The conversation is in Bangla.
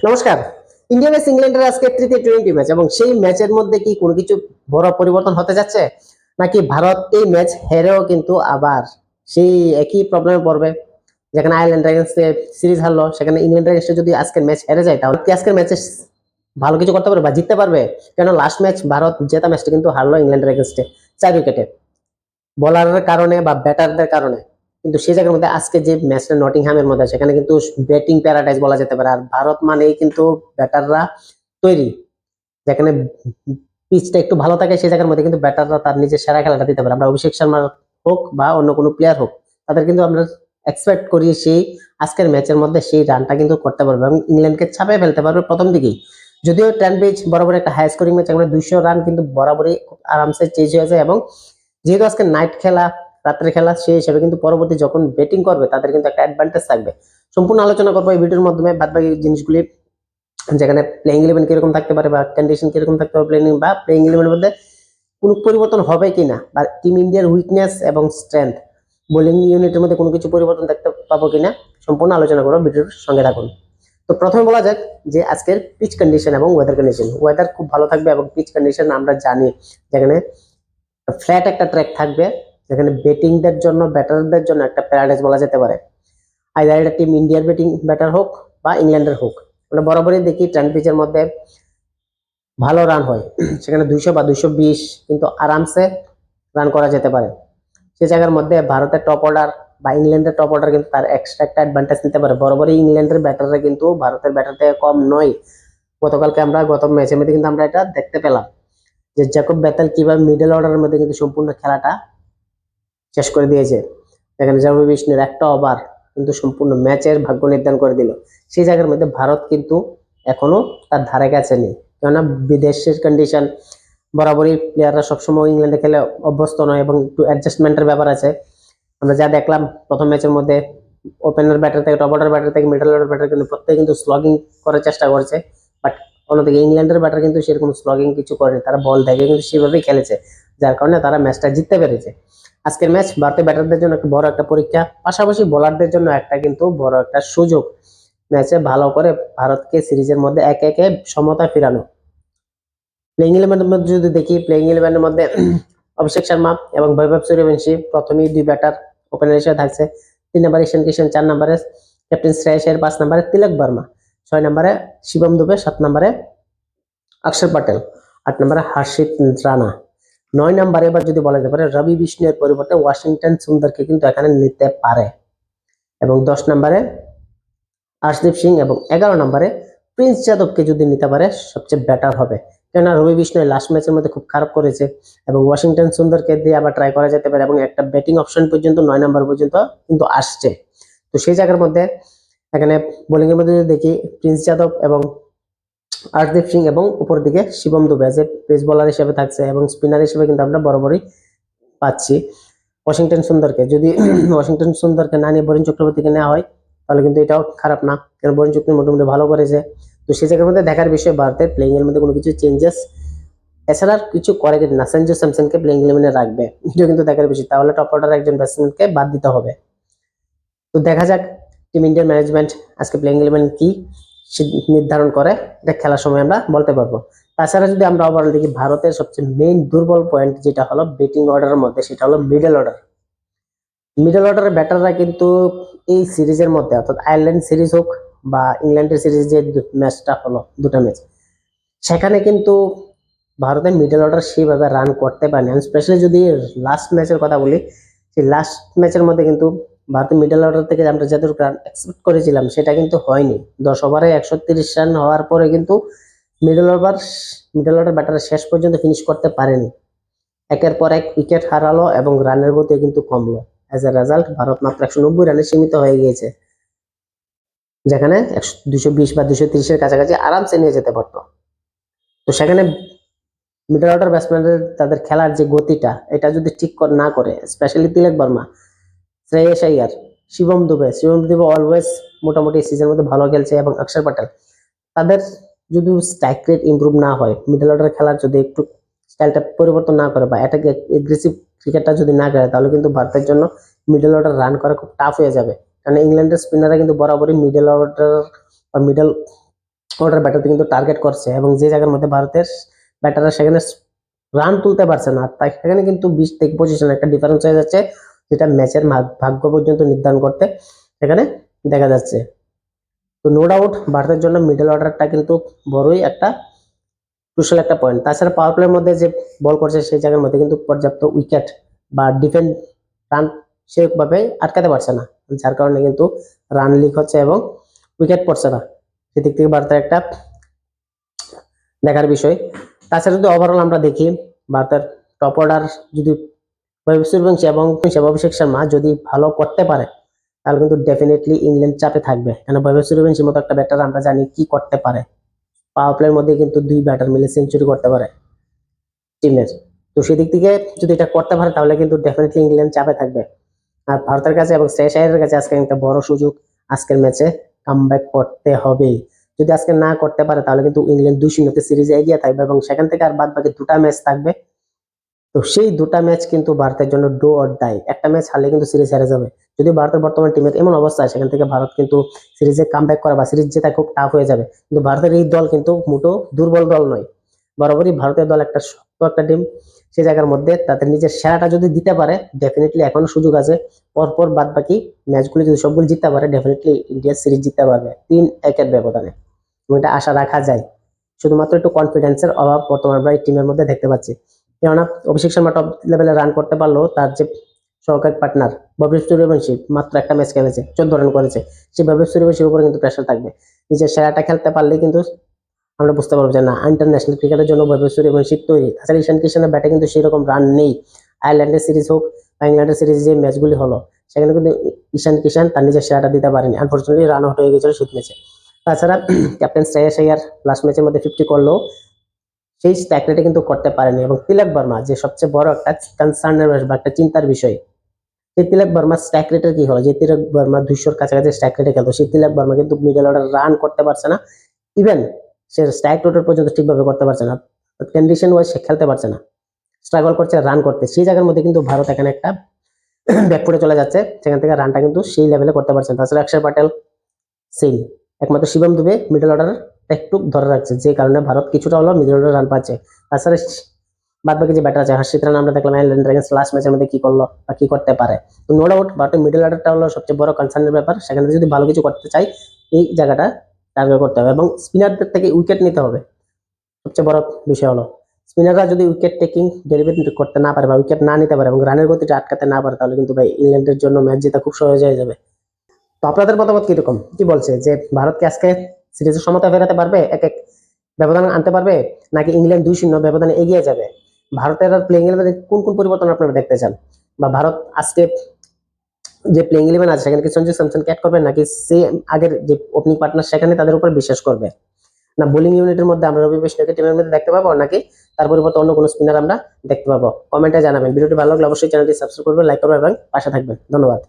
নমস্কার। ইন্ডিয়া vs ইংল্যান্ডের আজকে তৃতীয় টি-20 ম্যাচ এবং সেই ম্যাচের মধ্যে কি কোনো কিছু বড় পরিবর্তন হতে যাচ্ছে, নাকি ভারত এই ম্যাচ হেরেও কিন্তু আবার সেই একই প্রবলেমে পড়বে? যেখানে আয়ারল্যান্ড এগেইনস্টে সিরিজ হারলো, সেখানে ইংল্যান্ড এগেইনস্টে যদি আজকের ম্যাচ হেরে যায় তাহলে কি আজকের ম্যাচে ভালো কিছু করতে পারবে বা জিততে পারবে? কেন লাস্ট ম্যাচ ভারত জেতা ম্যাচটা কিন্তু হারলো ইংল্যান্ডের এগেইনস্টে 4 উইকেটে, বোলারের কারণে বা ব্যাটারদের কারণে। কিন্তু সেই জায়গার মধ্যে আজকে যে ম্যাচটা নটিংহামের মধ্যে, সেখানে কিন্তু ব্যাটিং প্যারাডাইজ বলা যেতে পারে। আর ভারত মানেই কিন্তু ব্যাটাররা তৈরি। যেখানে পিচটা একটু ভালো থাকে সেই জায়গার মধ্যে কিন্তু ব্যাটাররা তার নিজের সেরা খেলাটা দিতে পারে। আমরা অভিষেক শর্মার হোক বা অন্য কোনো প্লেয়ার হোক, তাদের কিন্তু আমরা এক্সপেক্ট করি সেই আজকের ম্যাচের মধ্যে সেই রানটা কিন্তু করতে পারবে এবং ইংল্যান্ডকে ছাপিয়ে ফেলতে পারবে প্রথম দিকেই। যদিও ট্রেন্ট ব্রিজ বরাবর একটা হাই স্কোরিং ম্যাচ, আমরা 200 রান কিন্তু বরাবরই আরামসে চেজ হয়ে যায়। এবং যেহেতু আজকে নাইট খেলা, রাত্রে খেলা, সেই হিসেবে কিন্তু পরবর্তী যখন ব্যাটিং করবে তাদের কিন্তু একটা অ্যাডভান্টেজ থাকবে। সম্পূর্ণ আলোচনা করবো এই ভিডিওর মাধ্যমে বাদবাকি জিনিসগুলি, যেখানে প্লেইং ইলেভেন কিরকম থাকতে পারে বা কন্ডিশন কিরকম থাকতে পারে প্লেইং বা প্লেইং ইলেভেনের মধ্যে কোনো পরিবর্তন হবে কিনা, বা টিম ইন্ডিয়ার উইকনেস এবং স্ট্রেংথ, বোলিং ইউনিটের মধ্যে কোনো কিছু পরিবর্তন দেখতে পাবো কিনা, সম্পূর্ণ আলোচনা করবো, ভিডিওর সঙ্গে থাকুন। তো প্রথমে বলা যাক যে আজকের পিচ কন্ডিশন এবং ওয়েদার কন্ডিশন। ওয়েদার খুব ভালো থাকবে এবং পিচ কন্ডিশন আমরা জানি, যেখানে ফ্ল্যাট একটা ট্র্যাক থাকবে, যেখানে ব্যাটিংদের জন্য ব্যাটারদের জন্য একটা প্যারাডাইজ বলা যেতে পারে। আইদার এটা টিম ইন্ডিয়ার ব্যাটিং ব্যাটার হোক বা ইংল্যান্ডের হোক, আমরা বরাবরই দেখি ট্রেন্ট পিচের মধ্যে ভালো রান হয়। সেখানে 200 বা 220 কিন্তু আরামসে রান করা যেতে পারে। সে জায়গার মধ্যে ভারতের টপ অর্ডার বা ইংল্যান্ডের টপ অর্ডার কিন্তু তার এক্সট্রা একটা অ্যাডভান্টেজ নিতে পারে। বরাবরই ইংল্যান্ডের ব্যাটাররা কিন্তু ভারতের ব্যাটার থেকে কম নয়। গতকালকে আমরা গত ম্যাচের মধ্যে কিন্তু আমরা এটা দেখতে পেলাম যে জ্যাকব বেথেল কিভাবে মিডল অর্ডারের মধ্যে কিন্তু সম্পূর্ণ খেলাটা শেষ করে দিয়েছে। এখানে জামি বিষ্ণুর একটা ওভার কিন্তু সম্পূর্ণ ম্যাচের ভাগ্য নির্ধারণ করে দিল। সেই জায়গার মধ্যে ভারত কিন্তু এখনো তার ধারে কাছে নেই, কেননা বিদেশের কন্ডিশন, বরাবরই প্লেয়াররা সবসময় ইংল্যান্ডে খেলে অভ্যস্ত নয় এবং একটু অ্যাডজাস্টমেন্টের ব্যাপার আছে। আমরা যা দেখলাম প্রথম ম্যাচের মধ্যে, ওপেনার ব্যাটার থেকে টপ অর্ডার ব্যাটার থেকে মিডল অর্ডার ব্যাটার কিন্তু প্রত্যেকে কিন্তু স্লগিং করার চেষ্টা করছে, বাট অন্যদিকে ইংল্যান্ডের ব্যাটার কিন্তু সেরকম স্লগিং কিছু করেনি, তারা বল দেখে কিন্তু সেভাবেই খেলেছে, যার কারণে তারা ম্যাচটা জিততে পেরেছে। আজকের ম্যাচ ভারতের ব্যাটারদের জন্য একটা বড় একটা পরীক্ষা, পাশাপাশি বোলারদের জন্য একটা কিন্তু বড় একটা সুযোগ, ম্যাচে ভালো করে ভারতকে সিরিজের মধ্যে একে একে সমতা ফিরানো। প্লেইং ইলেভেনের মধ্যে যদি দেখি, প্লেইং ইলেভেনের মধ্যে অভিষেক শর্মা এবং বৈভব সূর্যবংশী প্রথমেই দুই ব্যাটার ওপেনার হিসেবে থাকছে। 3 নম্বরে ঈশান কিশন, 4 নম্বরে ক্যাপ্টেন শ্রেয়স আইয়ার, 5 নম্বরে তিলক বর্মা, 6 নম্বরে শিবম দুবে, 7 নম্বরে অক্ষর পটেল, 8 নম্বরে হর্ষিত রানা, 9 নম্বরে এবার যদি বলা যেতে পারে রবি বিষ্ণুর পরিবর্তে ওয়াশিংটন সুন্দরকে কিন্তু এখানে নিতে পারে, এবং 10 নম্বরে আর্শদীপ সিং এবং 11 নম্বরে প্রিন্স যাদবকে যদি নিতে পারে সবচেয়ে বেটার হবে। কেননা রবি বিষ্ণু লাস্ট ম্যাচের মধ্যে খুব খারাপ করেছে এবং ওয়াশিংটন সুন্দরকে দিয়ে আবার ট্রাই করা যেতে পারে এবং একটা ব্যাটিং অপশন পর্যন্ত 9 নম্বর পর্যন্ত কিন্তু আসছে। তো সেই জায়গার মধ্যে এখানে বোলিং এর মধ্যে যদি দেখি, প্রিন্স যাদব এবং আর্শদীপ সিং এবং উপর দিকে শিবম দুবে যে পেস বোলার হিসেবে থাকছে এবং স্পিনার হিসেবে কিন্তু আমরা বরাবরই পাচ্ছি ওয়াশিংটন সুন্দরকে। যদি ওয়াশিংটন সুন্দরকে না নিয়ে বরুণ চক্রবর্তীকে নেওয়া হয় তাহলে কিন্তু এটাও খারাপ না, কারণ বরুণ চক্রবর্তী মোটামুটি ভালো করেছে। তো সেই জায়গার মধ্যে দেখার বিষয় ভারতের প্লেইং এর মধ্যে কোনো কিছু চেঞ্জেস এছাড়া আর কিছু করে কিনা, সঞ্জু স্যামসনকে প্লেইং ইলেভেনে রাখবে, এটা কিন্তু দেখার বিষয়। তাহলে টপ অর্ডার একজন ব্যাটসম্যানকে বাদ দিতে হবে। তো দেখা যাক টিম ইন্ডিয়ার ম্যানেজমেন্ট আজকে প্লেইং ইলেভেন কি নির্ধারণ করে, এটা খেলার সময় আমরা বলতে পারবো। তাছাড়া যদি আমরা ওভারঅল দেখি, ভারতের সবচেয়ে মেইন দুর্বল পয়েন্ট যেটা হলো ব্যাটিং অর্ডারের মধ্যে, সেটা হলো মিডল অর্ডার। মিডল অর্ডারের ব্যাটাররা কিন্তু এই সিরিজের মধ্যে, অর্থাৎ আয়ারল্যান্ড সিরিজ হোক বা ইংল্যান্ডের সিরিজ, যে ম্যাচটা হলো দুটা ম্যাচ, সেখানে কিন্তু ভারতের মিডল অর্ডার সেইভাবে রান করতে পারেনি। আমি স্পেশালি যদি লাস্ট ম্যাচের কথা বলি, সেই লাস্ট ম্যাচের মধ্যে কিন্তু ভারতের মিডল অর্ডার থেকে আমরা যতটুকু রান এক্সপেক্ট করেছিলাম সেটা কিন্তু হয়নি। 10 ওভারে 130 রান হওয়ার পরে কিন্তু মিডল অর্ডার ব্যাটার শেষ পর্যন্ত ফিনিশ করতে পারেনি। একের পর এক উইকেট হারালো এবং রানের গতি কিন্তু কমলো। অ্যাজ এ রেজাল্ট ভারত মাত্র 190 রানে সীমিত হয়ে গিয়েছে, যেখানে 220 বা 230-এর কাছাকাছি আরামসে নিয়ে যেতে পারতো। তো সেখানে মিডল অর্ডার ব্যাটসম্যানদের তাদের খেলার যে গতিটা, এটা যদি ঠিক না করে, স্পেশালি তিলক বর্মা, শ্রেয়স আইয়ার, শিবম দুবে অলওয়েজ মোটামুটি সিজনের মধ্যে ভালো খেলছে, এবং অক্ষর পটেল, তাদের যদি স্ট্রাইক রেট ইমপ্রুভ না হয়, মিডল অর্ডার খেলার যদি একটু স্টাইলটা পরিবর্তন না করে বা এটাকে এগ্রেসিভ ক্রিকেটটা যদি না করে, তাহলে কিন্তু ভারতের জন্য মিডল অর্ডার রান করা খুব টাফ হয়ে যাবে। কারণ ইংল্যান্ডের স্পিনাররা কিন্তু বরাবরই মিডল অর্ডার বা মিডল অর্ডার ব্যাটারতে কিন্তু টার্গেট করছে, এবং যে জায়গার মধ্যে ভারতের ব্যাটাররা সেখানে রান তুলতে পারছে না, তাই সেখানে কিন্তু 20 থেকে 25 রান একটা ডিফারেন্স হয়ে যাচ্ছে, যেটা ম্যাচের ভাগ্য পর্যন্ত নির্ধারণ করতে সেখানে দেখা যাচ্ছে। তো নো ডাউট ভারতের জন্য মিডল অর্ডারটা কিন্তু বড়ই একটা ক্রুশাল একটা পয়েন্ট। তাছাড়া পাওয়ার প্লের মধ্যে যে বল করছে সেই জায়গার মধ্যে কিন্তু পর্যাপ্ত উইকেট বা ডিফেন্স রান সেভাবে আটকাতে পারছে না, যার কারণে কিন্তু রান লিক হচ্ছে এবং উইকেট পড়ছে না। সেদিক থেকে ভারতের একটা দেখার বিষয়। তাছাড়া যদি ওভারঅল আমরা দেখি, ভারতের টপ অর্ডার যদি বৈভব সূর্যবংশী এবং অভিষেক শর্মা যদি ভালো করতে পারে, তাহলে কিন্তু ডেফিনেটলি ইংল্যান্ড চাপে থাকবে, কারণ বৈভব সূর্যবংশীর মতো একটা ব্যাটার আমরা জানি কি করতে পারে। পাওয়ার প্লের মধ্যে কিন্তু 2 ব্যাটার মিলে সেঞ্চুরি করতে পারে টিমের। তো সেদিক থেকে যদি এটা করতে পারে তাহলে কিন্তু ডেফিনেটলি ইংল্যান্ড চাপে থাকবে। আর ভারতের কাছে এবং শ্রেয়স আইয়ারের কাছে আজকে একটা বড় সুযোগ, আজকের ম্যাচে কামব্যাক করতে হবে। যদি আজকে না করতে পারে তাহলে কিন্তু ইংল্যান্ড 2-0 সিরিজে এগিয়ে থাকবে, এবং সেখান থেকে আর বাদ বাকি 2টা ম্যাচ থাকবে। তো সেই 2টা ম্যাচ কিন্তু ভারতের জন্য ডু অর ডাই। একটা ম্যাচ হারলে কিন্তু সিরিজ হেরে যাবে। যদি ভারতের বর্তমান টিমের এমন অবস্থা, সেখান থেকে ভারত কিন্তু সিরিজে কামব্যাক করা বা সিরিজ জেতা খুব টাফ হয়ে যাবে। কিন্তু ভারতের এই দল কিন্তু মোটো দুর্বল দল নয়, বরাবরই ভারতের দল একটা শক্ত একটা টিম। সেই জায়গার মধ্যে তাদের নিজের সেরাটা যদি দিতে পারে, ডেফিনেটলি এখনো সুযোগ আছে। পরপর বাদ বাকি ম্যাচগুলি যদি সবগুলো জিততে পারে, ডেফিনেটলি ইন্ডিয়া সিরিজ জিততে পারবে 3-1 ব্যবধানে, এবং এটা আশা রাখা যায়। শুধুমাত্র একটু কনফিডেন্সের অভাব বর্তমানে আমরা এই টিমের মধ্যে দেখতে পাচ্ছি। কেননা অভিষেক শর্মা টপ লেভেলে রান করতে পারলেও তার যে সহকারী পার্টনার বৈভব সূর্যবংশী মাত্র একটা ম্যাচ খেলেছে, 14 রান করেছে। সেই বৈভব সূর্যবংশীর উপরে কিন্তু প্রেশার থাকবে। নিজের সেরাটা খেলতে পারলে কিন্তু আমরা বুঝতে পারবো যে না, ইন্টারন্যাশনাল ক্রিকেটের জন্য বৈভব সূর্যবংশী তৈরি। তাছাড়া ঈশান কিশনের ব্যাটে কিন্তু সেরকম রান নেই। আয়ারল্যান্ডের সিরিজ হোক বা ইংল্যান্ডের সিরিজ যে ম্যাচগুলি হলো, সেখানে কিন্তু ঈশান কিশান তার নিজের সেরাটা দিতে পারেনি, আনফর্চুনেটলি রান আউট হয়ে গেছিল শীত ম্যাচে। তাছাড়া ক্যাপ্টেন শ্রেয়স আইয়ার লাস্ট ম্যাচের মধ্যে 50 করলেও সেই স্ট্রাইক রেটে কিন্তু করতে পারেনি। এবং তিলক বর্মা, যে সবচেয়ে বড় একটা কনসার্নের বা একটা চিন্তার বিষয়, সেই তিলক বর্মার স্ট্রাইক রেটের কি হলো? যে তিলক বর্মা 200-র কাছাকাছি স্ট্রাইক রেটে খেলতো, সেই তিলক বর্মা কিন্তু মিডল অর্ডার রান করতে পারছে না। ইভেন সে স্ট্রাইক রেটের পর্যন্ত ঠিকভাবে করতে পারছে না, কন্ডিশন ওয়াইজ সে খেলতে পারছে না, স্ট্রাগল করছে রান করতে। সেই জায়গার মধ্যে কিন্তু ভারত এখানে একটা ব্যাকফুটে চলে যাচ্ছে, সেখান থেকে রানটা কিন্তু সেই লেভেলে করতে পারছে না। তাছাড়া অক্ষর প্যাটেল সেম, একমাত্র শিবম দুবে মিডল অর্ডার একটু ধরে রাখছে, যে কারণে ভারত কিছুটা হলো মিডল অর্ডার রান পাচ্ছে। তাছাড়া বাদ বাকি যে ব্যাটার আছে হর্ষিত রানা, আমরা দেখলাম আয়ারল্যান্ড ড্রাগনস লাস্ট ম্যাচের মধ্যে কি করলো বা কি করতে পারে। তো নো ডাউট ভারতের মিডল অর্ডারটা হলো সবচেয়ে বড় কনসার্নের ব্যাপার। সেখানে যদি ভালো কিছু করতে চাই, এই জায়গাটা টার্গেট করতে হবে, এবং স্পিনারদের থেকে উইকেট নিতে হবে। সবচেয়ে বড় বিষয় হলো স্পিনাররা যদি উইকেট টেকিং ডেলিভারি করতে না পারে বা উইকেট না নিতে পারে এবং রানের গতিটা আটকাতে না পারে, তাহলে কিন্তু ভাই ইংল্যান্ডের জন্য ম্যাচ জেতা খুব সহজ হয়ে যাবে। তো আপনাদের মতামত কিরকম, কি বলছে যে ভারতকে আজকে সিরিজের সমতা ফেরাতে পারবে, এক এক ব্যবধান আনতে পারবে, নাকি ইংল্যান্ড 2-0 ব্যবধানে এগিয়ে যাবে? ভারতের আর প্লেইং ইলেভেনে কোন কোন পরিবর্তন আপনারা দেখতে চান? বা ভারত আজকে যে প্লেইং ইলেভেন আছে সেখানে কি সঞ্জু স্যামসন ক্যাট করবে, নাকি সে আগের যে ওপেনিং পার্টনার সেখানে তাদের উপর বিশ্বাস করবে? না বোলিং ইউনিটের মধ্যে আমরা রবি বিষ্ণুকে টিমের মধ্যে দেখতে পাবো, নাকি তার পরিবর্তে অন্য কোনো স্পিনার আমরা দেখতে পাবো? কমেন্টে জানাবেন। ভিডিওটি ভালো লাগলে অবশ্যই চ্যানেলটি সাবস্ক্রাইব করবেন, লাইক করবেন এবং পাশে থাকবেন। ধন্যবাদ।